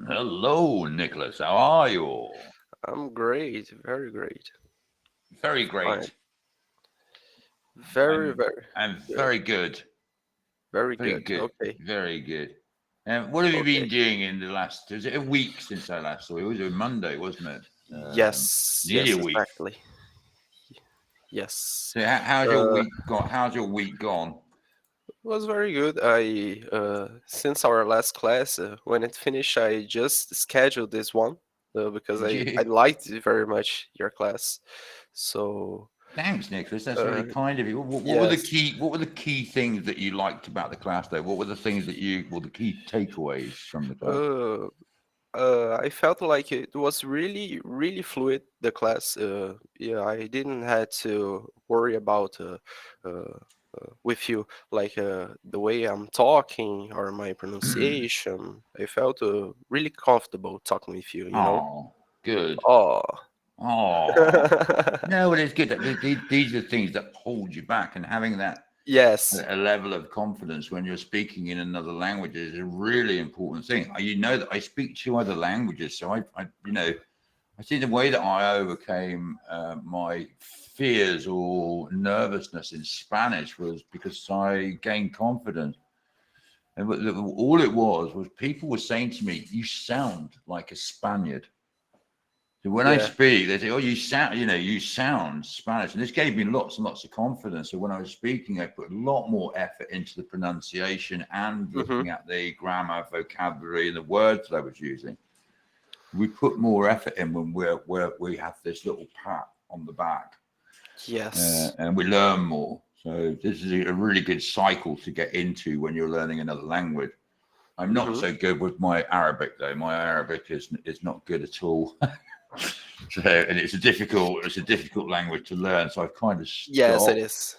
Hello, Nicholas. How are you? I'm great, very great. Very Fine. great. Very, I'm very I'm good. very good. Very Very good. good. Okay. Very good. What have you been Okay. doing in the last? Was it a week since I last saw you? It was a Monday, wasn't it? Yes, Nearly yes, a week. exactly. Yes. So how's your Uh, week gone? How's your week gone? was very good. I since our last class, when it finished, I just scheduled this one because Did I you? liked very much your class. So, Thanks, Nicholas. That's really uh, kind of you. What were the yes. key? What were the key things that you liked about the class, though? What were the things that you? Well, the key takeaways from the class? Uh, I felt like it was really, really fluid, the class. Yeah, I didn't had to worry about uh, with you, like the way I'm talking or my pronunciation. I felt really comfortable talking with you. Oh, good. Oh, Oh, no, well, it's good. These are the things that hold you back, and having that yes. a level of confidence when you're speaking in another language is a really important thing. You know that I speak two other languages, so I see the way that I overcame my fears or nervousness in Spanish was because I gained confidence. And all it was people were saying to me, "You sound like a Spaniard." So when I Yeah. speak, they say, "Oh, you sound Spanish," and this gave me lots and lots of confidence. So when I was speaking, I put a lot more effort into the pronunciation and Mm-hmm. looking at the grammar, vocabulary, and the words that I was using. We put more effort in when we have this little pat on the back, Yes. and we learn more. So this is a really good cycle to get into when you're learning another language. I'm not Mm-hmm. so good with my Arabic though. My Arabic is not good at all. So, and it's a difficult language to learn. So I've kind of Yes, it stopped. is.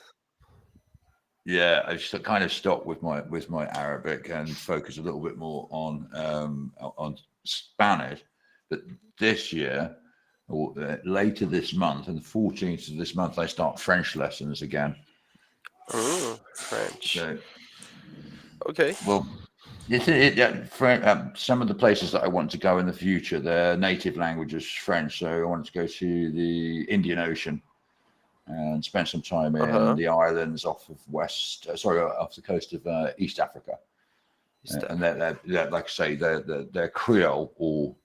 Yeah, kind of stopped with my Arabic and focus a little bit more on Spanish. But this year, or later this month, and the 14th of this month, I start French lessons again. French. So, Okay. well, some of the places that I want to go in the future, their native language is French. So I want to go to the Indian Ocean and spent some time in Uh-huh. the islands off the coast of East Africa. East And Africa. like I say, they're Creole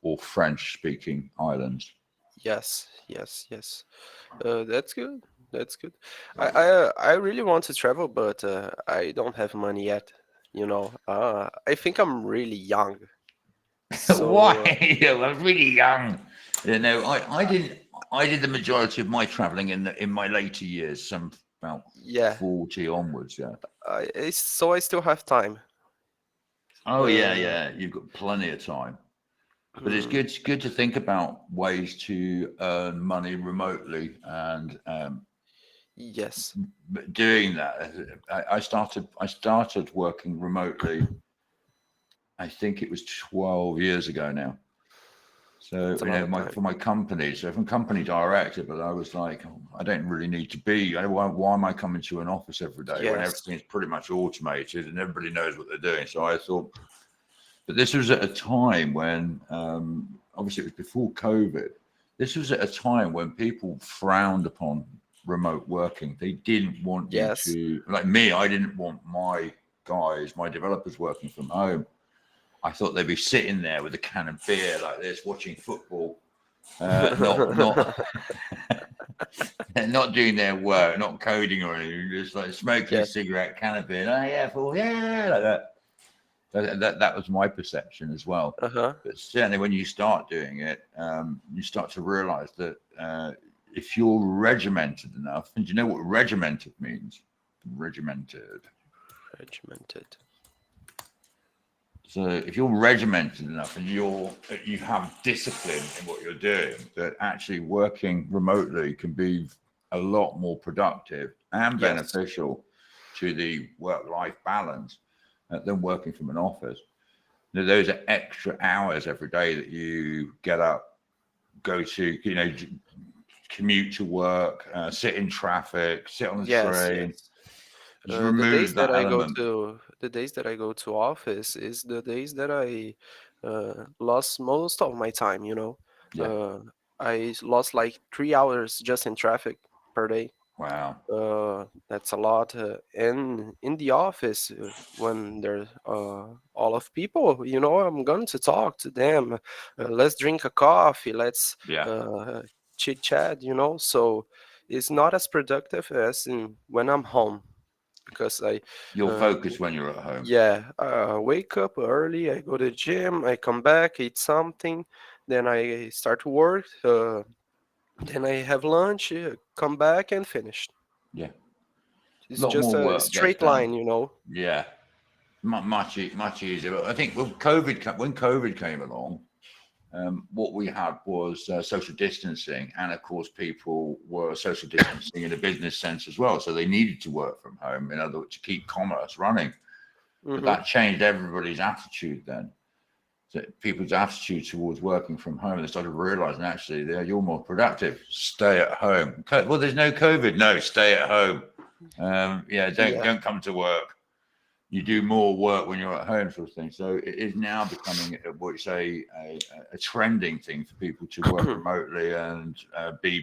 or French speaking islands. Yes, yes, yes. That's good. That's good. I really want to travel, but I don't have money yet. I think I'm really young, so Why? I was really young. I did the majority of my travelling in my later years, some about yeah. 40 onwards. Yeah. So I still have time. Oh yeah, Uh, yeah. You've got plenty of time. But it's hmm, good to think about ways to earn money remotely and yes. doing that. I started working remotely. I think it was 12 years ago now. So It's a long my time. for my company, so from company director, but I was like, oh, I don't really need to be. Why am I coming to an office every day when Yes. everything's pretty much automated and everybody knows what they're doing? So I thought, but this was at a time when, obviously, it was before COVID. This was at a time when people frowned upon remote working. They didn't want you Yes. to, like me, I didn't want my developers working from home. I thought they'd be sitting there with a can of beer like this, watching football, not not doing their work, not coding or anything, just like smoking a Yeah. cigarette, can of beer. Oh yeah, fool, yeah, like that. That was my perception as well. Uh-huh. But certainly, when you start doing it, you start to realise that if you're regimented enough, and do you know what regimented means? Regimented. Regimented. So if you're regimented enough and you have discipline in what you're doing, that actually working remotely can be a lot more productive and Yes. beneficial to the work-life balance than working from an office. Those are extra hours every day that you get up, go to, commute to work, sit in traffic, sit on the Yes, train. yes. Just remove that element. The days that I go to office is the days that I lost most of my time. Yeah. uh, I lost like 3 hours just in traffic per day. Wow. That's a lot. And in the office, when there's all of people, I'm going to talk to them. Let's drink a coffee. Let's Yeah. chit chat. So it's not as productive as when I'm home, because You're uh, focused when you're at home. yeah, wake up early. I go to the gym. I come back, eat something, then I start to work. Then I have lunch, come back and finish. Yeah. A It's lot just more a work gets straight done. line. Yeah. Much easier. But I think when COVID came along, what we had was social distancing, and of course, people were social distancing in a business sense as well. So they needed to work from home in order to keep commerce running. But Mm-hmm. that changed everybody's attitude then. So people's attitude towards working from home, they started realizing actually you're more productive. Stay at home. Well, there's no COVID. No, stay at home. Yeah, Yeah. don't come to work. You do more work when you're at home, sort of thing. So it is now becoming what you say a trending thing for people to work remotely and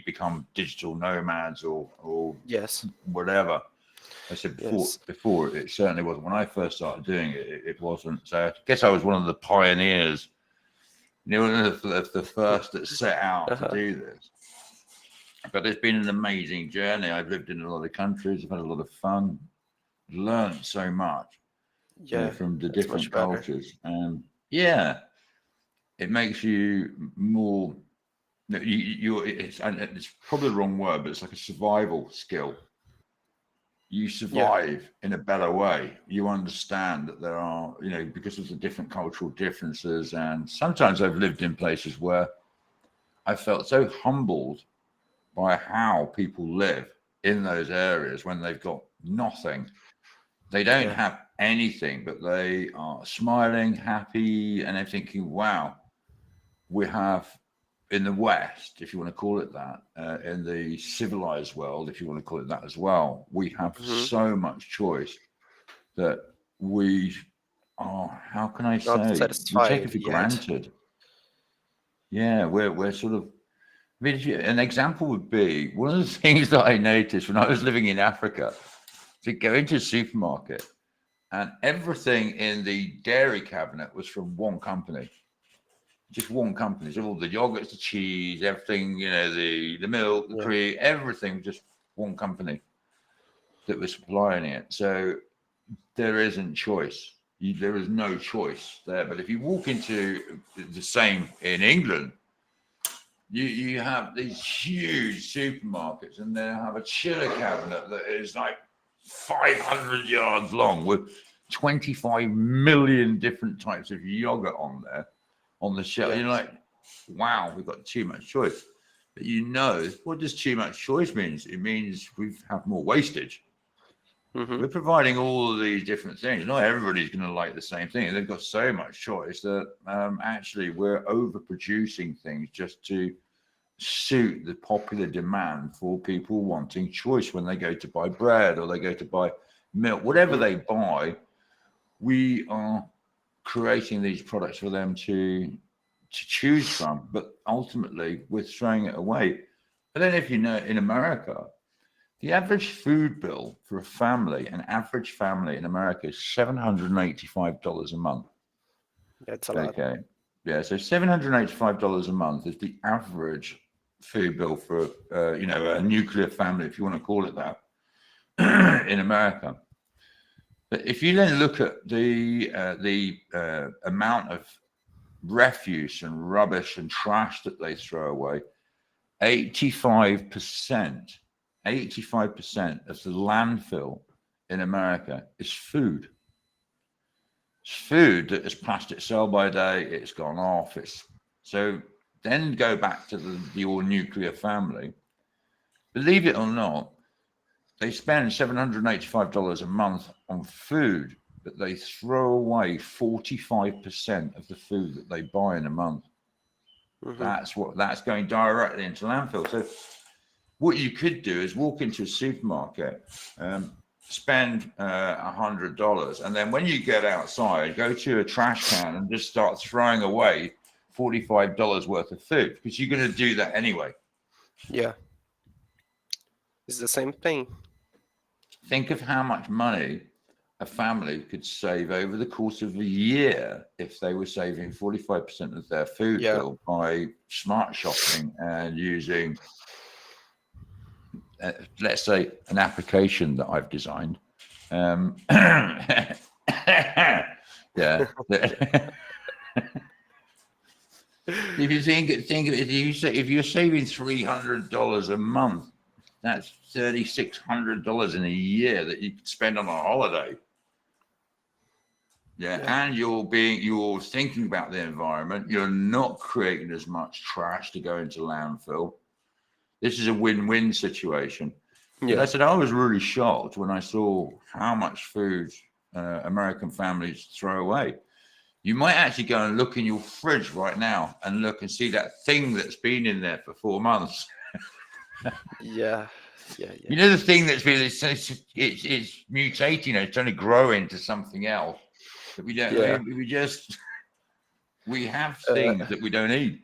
become digital nomads or Yes. whatever. I said Yes. before it certainly wasn't. When I first started doing it, it wasn't. So I guess I was one of the pioneers, one of the first that set out to Uh-huh. do this. But it's been an amazing journey. I've lived in a lot of countries. I've had a lot of fun, learned so much, Yeah, from the that's much different better. cultures. And yeah, it makes you more. It's probably the wrong word, but it's like a survival skill. You Yeah. survive in a better way. You understand that there are, because of the different cultural differences. And sometimes I've lived in places where I felt so humbled by how people live in those areas when they've got nothing. They don't Yeah. have anything, but they are smiling, happy, and I'm thinking, wow, we have in the West, if you want to call it that, in the civilized world, if you want to call it that as well, we have Mm-hmm. so much choice that we are, how can I Not say, we take it satisfied for yet. granted. Yeah, we're sort of, I mean, an example would be one of the things that I noticed when I was living in Africa, to go into a supermarket and everything in the dairy cabinet was from one company, just one company. So all the yogurts, the cheese, everything, the milk, the Yeah. cream, everything was just one company that was supplying it. So there isn't choice. There is no choice there. But if you walk into the same in England, you have these huge supermarkets, and they have a chiller cabinet that is like 500 yards long with 25 million different types of yogurt on there on the shelf. You're Yes. like, wow, we've got too much choice. But what does too much choice means? It means we have more wastage. Mm-hmm. We're providing all of these different things. Not everybody's going to like the same thing. They've got so much choice that actually we're overproducing things just to suit the popular demand for people wanting choice when they go to buy bread or they go to buy milk, whatever Mm-hmm. they buy. We are creating these products for them to choose from, but ultimately we're throwing it away. I don't know if you know, in America, the average food bill for an average family in America is $785 a month. That's a lot. Okay. Yeah, so $785 a month is the average food bill for a nuclear family, if you want to call it that, in America. But if you then look at the amount of refuse and rubbish and trash that they throw away, 85%, 85% of the landfill in America is food. It's food that is plastic sell by day, it's gone off. It's so then go back to your nuclear family. Believe it or not, they spend $785 a month on food, but they throw away 45% of the food that they buy in a month. Mm-hmm. That's going directly into landfill. So what you could do is walk into a supermarket. spend $100, and then when you get outside, go to a trash can and just start throwing away $45 worth of food because you're going to do that anyway. Yeah, it's the same thing. Think of how much money a family could save over the course of a year if they were saving 45% of their food Yeah. bill by smart shopping and using, let's say, an application that I've designed. Yeah. If you think of it, if you're saving $300 a month, that's $3,600 in a year that you could spend on a holiday. Yeah, Yeah. and you're thinking about the environment. You're not creating as much trash to go into landfill. This is a win-win situation. But I Yeah. said I was really shocked when I saw how much food American families throw away. You might actually go and look in your fridge right now and look and see that thing that's been in there for 4 months. Yeah. Yeah. You Yeah. know, the thing that's been it's mutating, it's trying to grow into something else that we don't. Yeah. We have Uh, things that we don't eat.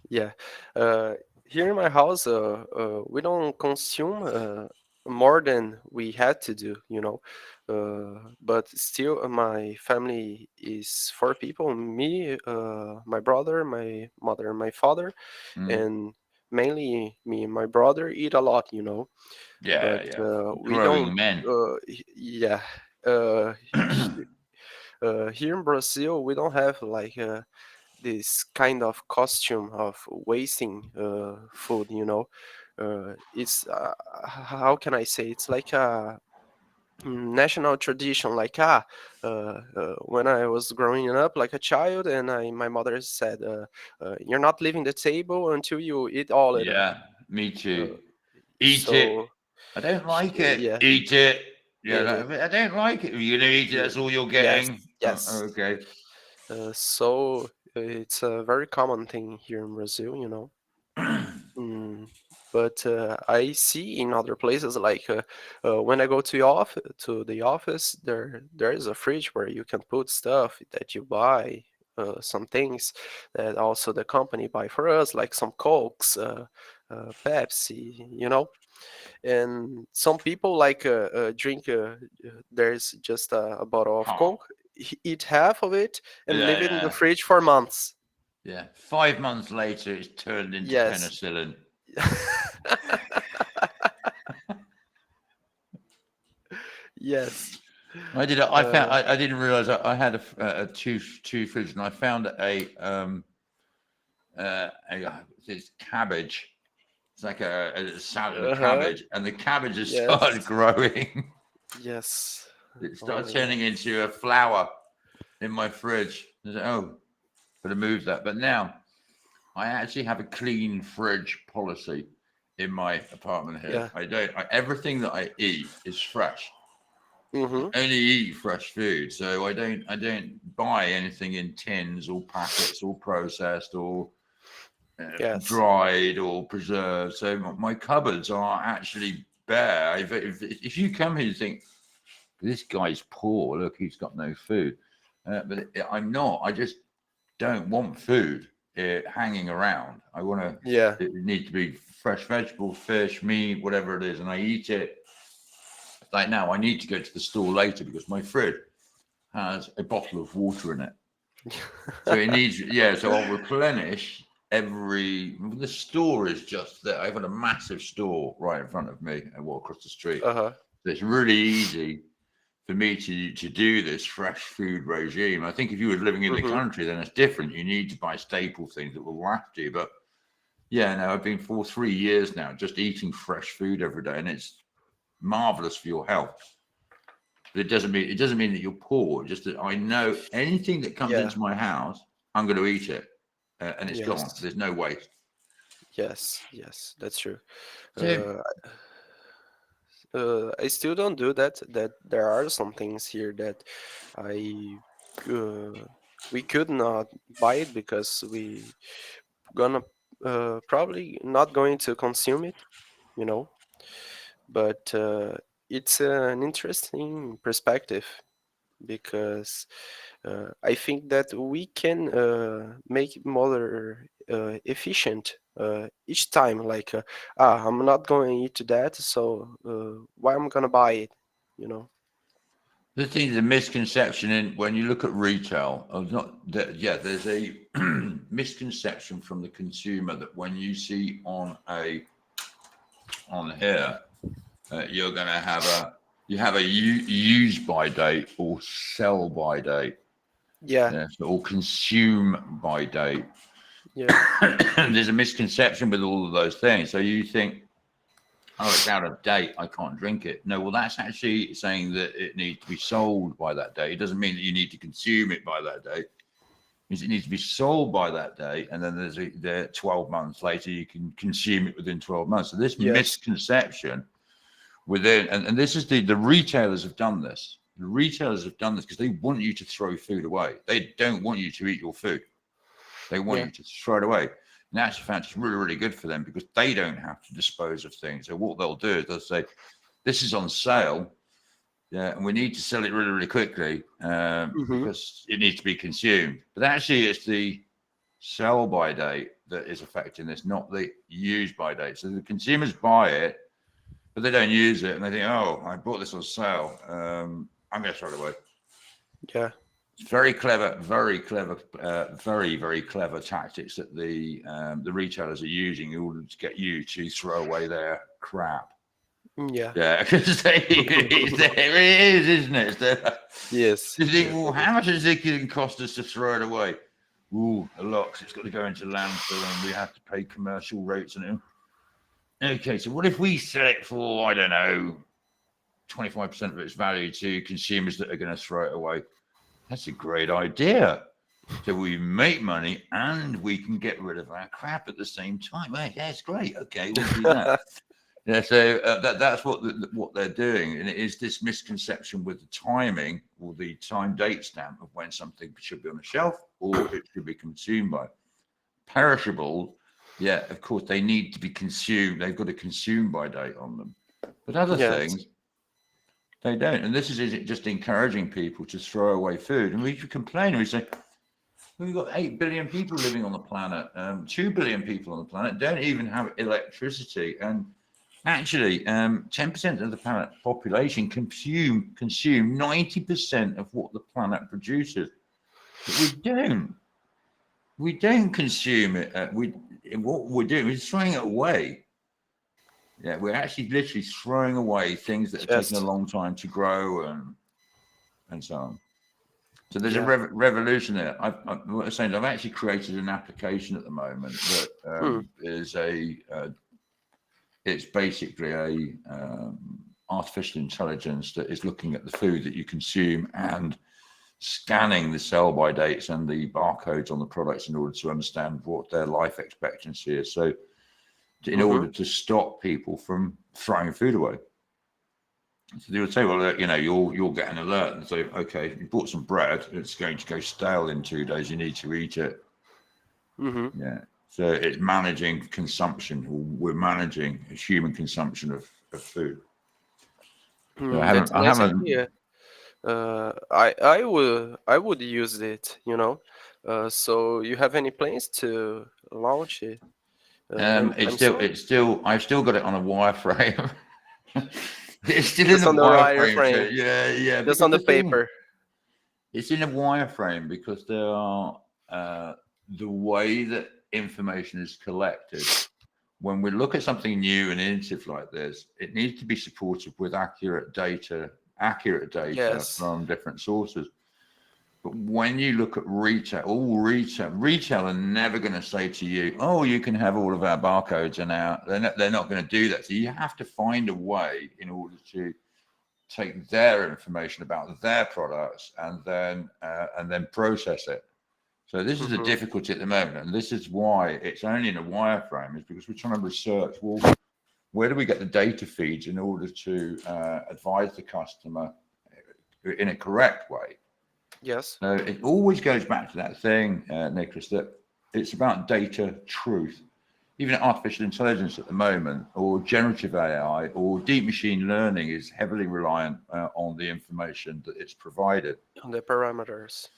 yeah. Uh, Here in my house, we don't consume more than we had to do, you know. But still, my family is four people: me, my brother, my mother, and my father, Mm. and mainly me and my brother eat a lot, you know. Yeah, But yeah. we don't. Growing men. Yeah. Uh, Here in Brazil, we don't have like this kind of costume of wasting food. You know, it's how can I say? It's like a national tradition. Like when I was growing up, like a child, and my mother said, "You're not leaving the table until you eat all of it." Yeah, me too. Uh, Eat it. so I don't like it. yeah, Eat it. Yeah, it, I don't like it. You're gonna eat it. That's all you're yes, getting. yes. Okay. It's a very common thing here in Brazil, you know. Mm, but I see in other places, like when I go to the office, there is a fridge where you can put stuff that you buy, some things that also the company buy for us, like some Cokes, Pepsi, you know. And some people like drink. There's just a bottle of Oh, Coke, eat half of it, and yeah, leave it in the yeah, fridge for months. yeah. 5 months later, it's turned into Yes. penicillin. Yes. I did. I found. Uh, I didn't realize I had a two fridges, and I found it's cabbage. It's like a salad of uh-huh. cabbage, and the cabbage has Yes. started growing. Yes. It started Oh. turning into a flower in my fridge. I said, oh, better move that. But now I actually have a clean fridge policy in my apartment here. Yeah. I don't. Everything that I eat is fresh. I Mm-hmm. only eat fresh food, so I don't buy anything in tins or packets or processed or Yes. dried or preserved. So my cupboards are actually bare. If you come here and think this guy's poor, look, he's got no food, I'm not. I just don't want food hanging around. I want to. Yeah. It needs to be fresh vegetables, fish, meat, whatever it is, and I eat it. Like now, I need to go to the store later because my fridge has a bottle of water in it. So it needs, yeah. So I'll replenish every. The store is just there. I've got a massive store right in front of me and walk across the street. Uh-huh. So it's really easy for me to do this fresh food regime. I think if you were living in the Mm-hmm. country, then it's different. You need to buy staple things that will last you. But yeah, no, I've been for 3 years now just eating fresh food every day, and it's marvelous for your health. But it doesn't mean that you're poor. Just that I know anything that comes Yeah. into my house, I'm going to eat it, and it's gone. Yes. There's no waste. Yes. Yes. That's true. So Uh, I still don't do that. That there are some things here that I uh, we could not buy it because we gonna probably not going to consume it, you know. But it's an interesting perspective because I think that we can make it more efficient each time. Like, I'm not going to eat that, so why I'm gonna buy it? You know? The thing is a misconception in when you look at retail, of not that yeah, there's a misconception from the consumer that when you see on here, you're going to have a use by date or sell by date, Yeah, yeah, so, or consume by date. yeah, There's a misconception with all of those things. So you think, oh, it's out of date, I can't drink it. No, well, that's actually saying that it needs to be sold by that date. It doesn't mean that you need to consume it by that date. It means it needs to be sold by that date, and then there 12 months later you can consume it within 12 months. So this yes, misconception within, and this is the retailers have done this. The retailers have done this because they want you to throw food away. They don't want you to eat your food. They want yeah, you to throw it away. In actual fact, it's really, really good for them because they don't have to dispose of things. So what they'll do is they'll say, this is on sale, yeah, and we need to sell it really, really quickly hmm, because it needs to be consumed. But actually, it's the sell by date that is affecting this, not the use by date. So the consumers buy it, but they don't use it, and they think, oh, I bought this on sale. I'm going to throw it away. yeah, It's very clever, very very clever tactics that the retailers are using in order to get you to throw away their crap. yeah, Yeah, because there it is, isn't it? yes, You think, yes, well, it is. how much is it going to cost us to throw it away? Ooh, a lot. 'Cause it's got to go into landfill, and we have to pay commercial rates on it. Okay, so what if we sell it for, I don't know, 25% of its value to consumers that are going to throw it away? That's a great idea. So we make money and we can get rid of our crap at the same time. Right, yeah, it's great. Okay, we'll do that. Yeah, so that's what they're doing, and it is this misconception with the timing or the time date stamp of when something should be on the shelf or it should be consumed by. Perishables, yeah, of course they need to be consumed. They've got a consume by date on them, but other Yes, things they don't. And this is just encouraging people to throw away food. And we complain and we say, we've got 8 billion people living on the planet. 2 billion people on the planet don't even have electricity. And actually, 10% of the planet population consume 90% of what the planet produces. But we don't. We don't consume it. What we're doing is throwing it away. Yeah, we're actually literally throwing away things that have taken a yes, long time to grow and so on. So there's a yeah. revolution there. What I'm saying, I've actually created an application at the moment that Hmm. is it's basically a artificial intelligence that is looking at the food that you consume and scanning the sell by dates and the barcodes on the products in order to understand what their life expectancy is. So in Mm-hmm. order to stop people from throwing food away. So they would say, well, you'll get an alert and say, okay, you bought some bread, it's going to go stale in 2 days. You need to eat it. Mm-hmm. Yeah. So it's managing consumption. We're managing human consumption of food. So That's a I nice haven't. idea. I would use it. So you have any plans to launch it anytime soon? It's still. I've still got it on a wireframe. It's still in Just the on the wireframe. So wireframe, yeah. just Because on the the thing, paper. it's in a wireframe because there are the way that information is collected. When we look at something new and innovative like this, it needs to be supported with accurate data Yes. from different sources. But when you look at retail are never going to say to you, "Oh, you can have all of our barcodes," and now they're not going to do that. So you have to find a way in order to take their information about their products and then process it. So this is the Mm-hmm. difficulty at the moment, and this is why it's only in a wireframe, is because we're trying to research, well, where do we get the data feeds in order to advise the customer in a correct way? Yes. So it always goes back to that thing, Nicholas, that it's about data truth. even artificial intelligence at the moment, or generative AI, or deep machine learning is heavily reliant on the information that it's provided. On the parameters.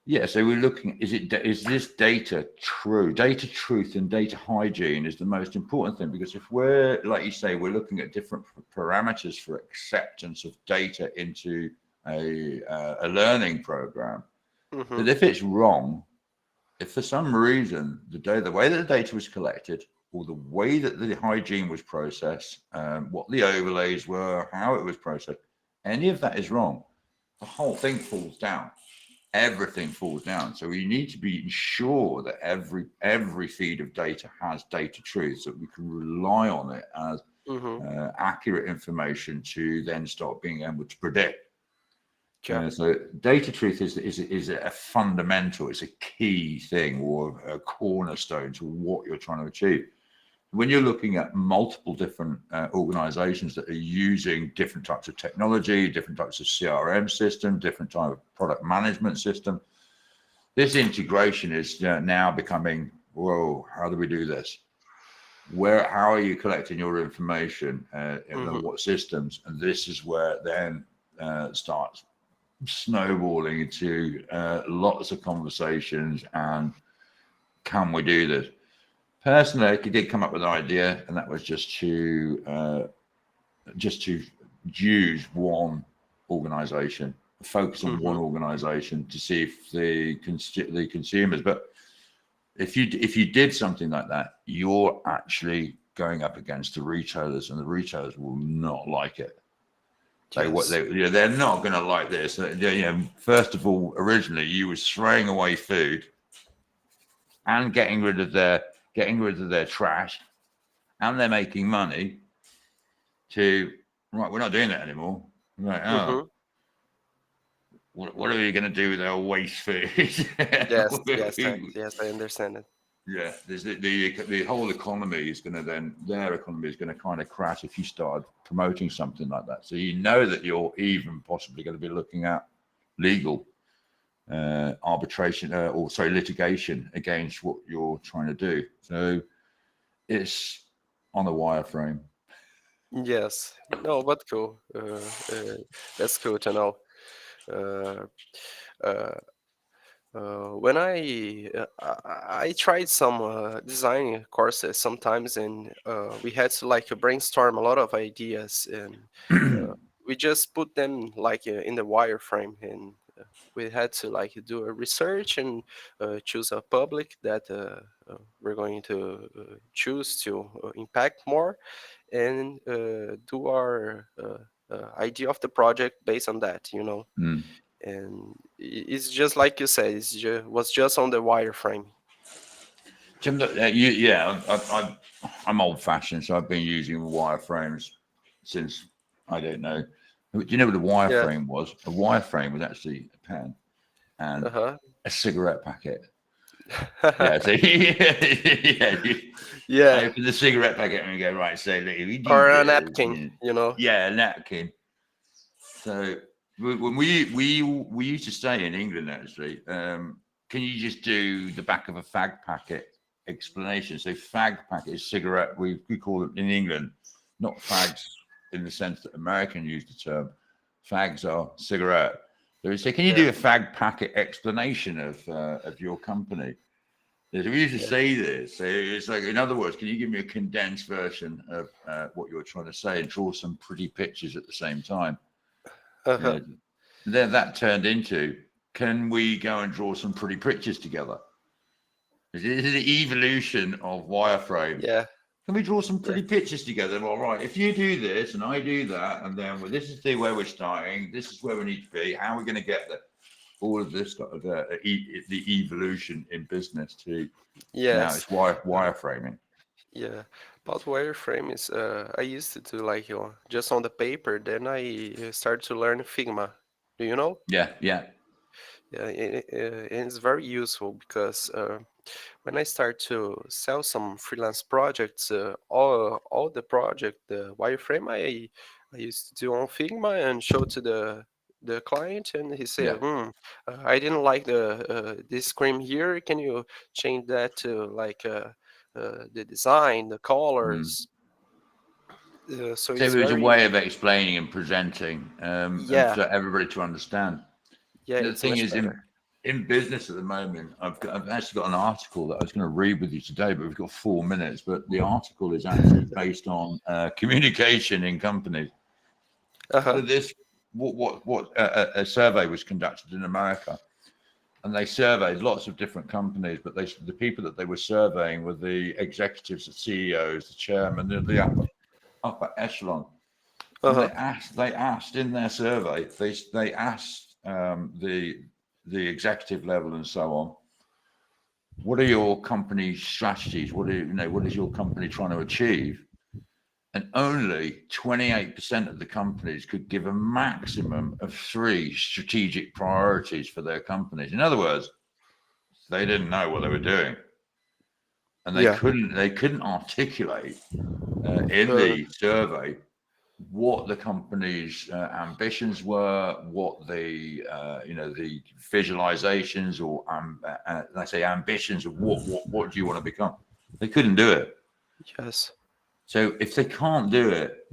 Yeah, so we're looking, is this data true? Data truth and data hygiene is the most important thing, because if we're, like you say, we're looking at different parameters for acceptance of data into a learning program, Mm-hmm. that if it's wrong, if for some reason the way that the data was collected, or the way that the hygiene was processed, what the overlays were, how it was processed, any of that is wrong, the whole thing falls down. Everything falls down. So we need to be sure that every feed of data has data truth, so that we can rely on it as Mm-hmm. accurate information to then start being able to predict. Yeah. So data truth is a fundamental, it's a key thing, or a cornerstone to what you're trying to achieve. When you're looking at multiple different organizations that are using different types of technology, different types of CRM system, different type of product management system, this integration is now becoming, whoa, how do we do this? How are you collecting your information, and Mm-hmm. what systems? And this is where it then starts snowballing into lots of conversations, and can we do this? Personally, I did come up with an idea, and that was just to use one organization, focus on one Mm-hmm. organization to see if the consumers. But if you did something like that, you're actually going up against the retailers, and the retailers will not like it. Yes. They're not going to like this. First of all, originally you was throwing away food and getting rid of their trash, and they're making money. To right, we're not doing that anymore. Right, oh, Mm-hmm. what are we going to do with our waste food? Yes. Yes. Yes. I understand it. Yeah, there's the whole economy is going to then their economy is going to kind of crash if you start promoting something like that. So you know that you're even possibly going to be looking at legal arbitration, or sorry, litigation against what you're trying to do. So it's on a wireframe. Yes. No, but cool. That's cool to know. Uh, uh, when I tried some design courses sometimes, and we had to like brainstorm a lot of ideas, and uh, we just put them like in the wireframe, and we had to like do a research and choose a public that we're going to choose to impact more, and do our idea of the project based on that, you know. Mm. And it's just like you said, was just on the wireframe. Jim, yeah, I'm old fashioned, so I've been using wireframes since, I don't know. Do you know what a Yeah. wireframe was? A wireframe was actually a pen and Uh-huh. a cigarette packet. Yeah, so yeah, Yeah. open the cigarette packet and you go, right, so look, if you do Or a this, napkin, you know. yeah, a napkin. So when we used to stay in England, actually, can you just do the back of a fag packet explanation? So fag packet is cigarette. We call it in England, not fags in the sense that Americans use the term. Fags are cigarette. So we say, can you Yeah. do a fag packet explanation of your company? We used to Yeah. say this. So it's like, in other words, can you give me a condensed version of what you're trying to say and draw some pretty pictures at the same time? Uh-huh. Yeah. Then that turned into, can we go and draw some pretty pictures together? This is the evolution of wireframe. Yeah. Can we draw some Yeah. pretty pictures together? All right, if you do this and I do that, and then this is where we're starting, this is where we need to be, how are we going to get there? All of this stuff, the evolution in business to now Yes. it's Uh, wireframing. yeah. About wireframe is I used to do like just on the paper, then I started to learn Figma. Do you know? Yeah, yeah, Yeah, and it's very useful because when I start to sell some freelance projects, all the project, the wireframe I used to do on Figma and show to the client, and he said, yeah. I didn't like the this screen here. Can you change that to like the design, the Mm. colors. So So it's it was a very, way of explaining and presenting, and yeah, for everybody to understand. yeah, The it's thing much is, better. in business at the moment, I've actually got an article that I was going to read with you today, but we've got 4 minutes. But the article is actually based on communication in companies. Uh-huh. So this, what a survey was conducted in America, and they surveyed lots of different companies, but the people that they were surveying were the executives, the CEOs, the chairman, the upper echelon. And Uh-huh. they asked in their survey, they asked the executive level and so on, what are your company's strategies? What is your company trying to achieve? And only 28% of the companies could give a maximum of 3 strategic priorities for their companies. In other words, they didn't know what they were doing, and Yeah. they couldn't articulate in Uh, the survey what the company's ambitions were, what the the visualizations or let's say ambitions of what do you want to become. They couldn't do it. yes. So if they can't do it,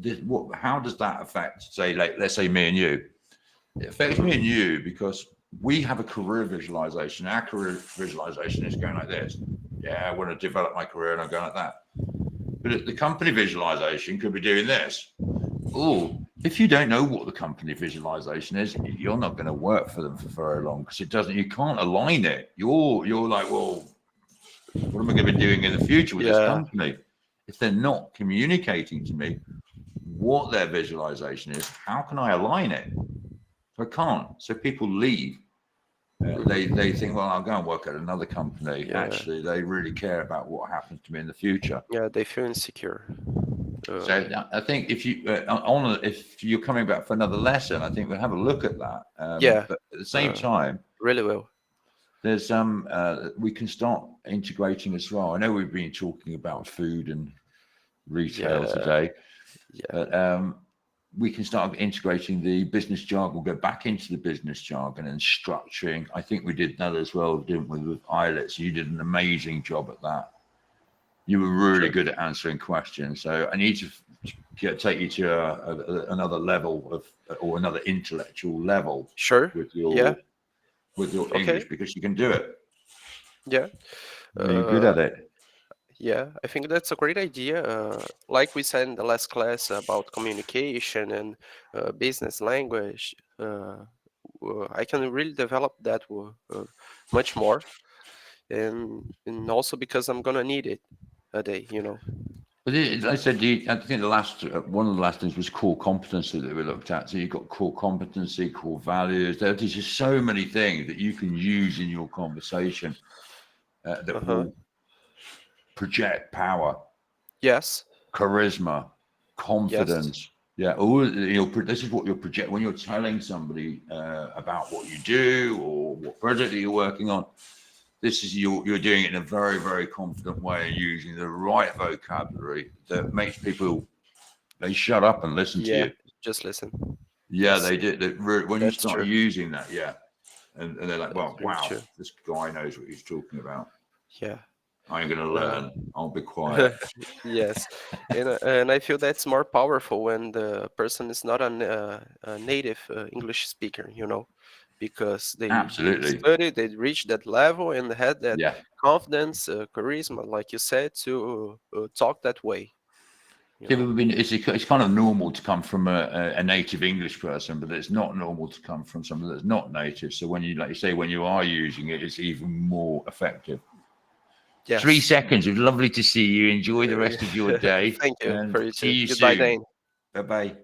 how does that affect, say, like let's say me and you? It affects me Hmm. and you because we have a career visualization. Our career visualization is going like this. Yeah, I want to develop my career and I'm going like that. But the company visualization could be doing this. Oh, if you don't know what the company visualization is, you're not going to work for them for very long because it doesn't. You can't align it. You're like, well, what am I going to be doing in the future with this Yeah. company? If they're not communicating to me what their visualization is, how can I align it? I can't. So people leave. They Hmm. think, well, I'll go and work at another company. Yeah. Actually, they really care about what happens to me in the future. Yeah. They feel insecure. So I think if you're coming back for another lesson, I think we'll have a look at that. Yeah. But at the same Uh, time, really well. there's we can start integrating as well. I know we've been talking about food and retail Yeah. today, Yeah. but we can start integrating the business jargon. We'll go back into the business jargon and structuring. I think we did that as well, didn't we, with IELTS? You did an amazing job at that. You were really Sure. good at answering questions. So I need to take you to another level of, or another intellectual level Sure. with Yeah. your Okay. English because you can do it. Yeah. You're good Uh, at it. yeah. I think that's a great idea. Like we said in the last class about communication and business language, I can really develop that much more, and also because I'm gonna need it a day. But I said, I think the last one of the last things was core competency that we looked at. So you've got core competency, core values. There's just so many things that you can use in your conversation that Uh-huh. will project power, Yes. charisma, Yes. confidence. Yeah, all this is what you're project when you're telling somebody about what you do or what project that you're working on. This is you're doing it in a very, very confident way and using the right vocabulary that makes people they shut up and listen to Yeah. you. Just listen. Yeah, Yes. they did. When you That's start true. using that, yeah, and they're like, That's well, very wow, true. this guy knows what he's talking about. Yeah. I'm going to Uh, learn. I'll be quiet. yes, and I feel that's more powerful when the person is not a native English speaker, because they Absolutely. studied, they reached that level and had that Yeah. confidence, charisma, like you said, to talk that way. You See, know. it's kind of normal to come from a native English person, but it's not normal to come from someone that's not native. So when you, like you say, when you are using it, it's even more effective. Three Yes. seconds. It was lovely to see you. Enjoy the rest of your day Thank you and for you see too. you Goodbye, soon. Dane. Bye bye.